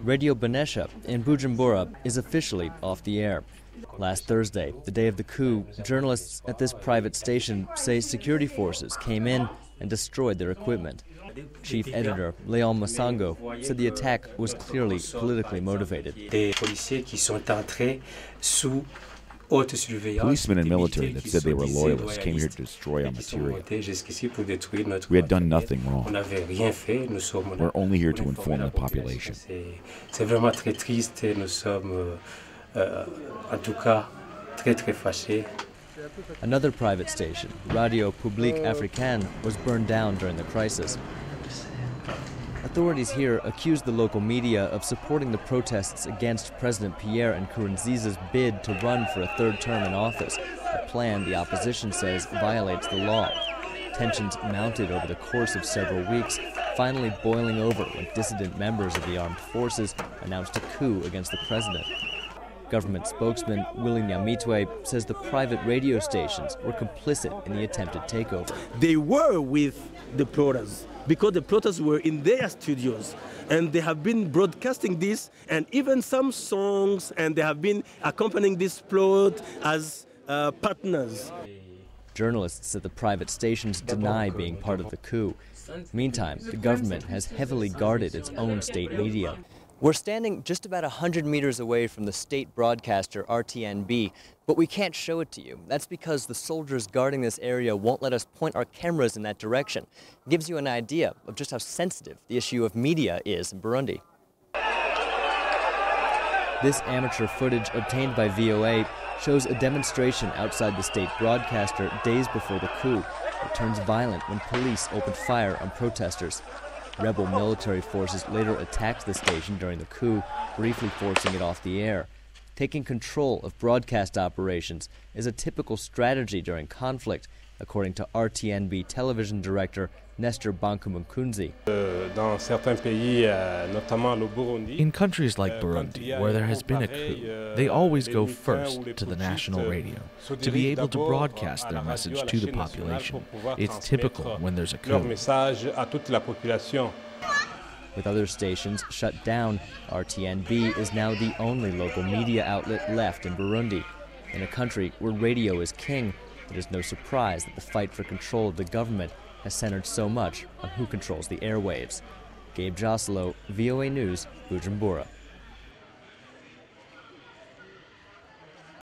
Radio Benesha in Bujumbura is officially off the air. Last Thursday, the day of the coup, journalists at this private station say security forces came in and destroyed their equipment. Chief editor Leon Masango said the attack was clearly politically motivated. Policemen and military that said they were loyalists came here to destroy our material. We had done nothing wrong. We're only here to inform the population. Another private station, Radio Publique Africaine, was burned down during the crisis. Authorities here accused the local media of supporting the protests against President Pierre Nkurunziza's bid to run for a third term in office, a plan the opposition says violates the law. Tensions mounted over the course of several weeks, finally boiling over when dissident members of the armed forces announced a coup against the president. Government spokesman Willy Nyamitwe says the private radio stations were complicit in the attempted takeover. They were with the plotters because the plotters were in their studios and they have been broadcasting this and even some songs, and they have been accompanying this plot as partners. Journalists at the private stations deny being part of the coup. Meantime, the government has heavily guarded its own state media. We're standing just about 100 meters away from the state broadcaster RTNB, but we can't show it to you. That's because the soldiers guarding this area won't let us point our cameras in that direction. It gives you an idea of just how sensitive the issue of media is in Burundi. This amateur footage obtained by VOA shows a demonstration outside the state broadcaster days before the coup. It turns violent when police opened fire on protesters. Rebel military forces later attacked the station during the coup, briefly forcing it off the air. Taking control of broadcast operations is a typical strategy during conflict, according to RTNB television director Nestor Bankumunkunzi. In countries like Burundi, where there has been a coup, they always go first to the national radio to be able to broadcast their message to the population. It's typical when there's a coup. With other stations shut down, RTNB is now the only local media outlet left in Burundi. In a country where radio is king, it is no surprise that the fight for control of the government has centered so much on who controls the airwaves. Gabe Joselow, VOA News, Bujumbura.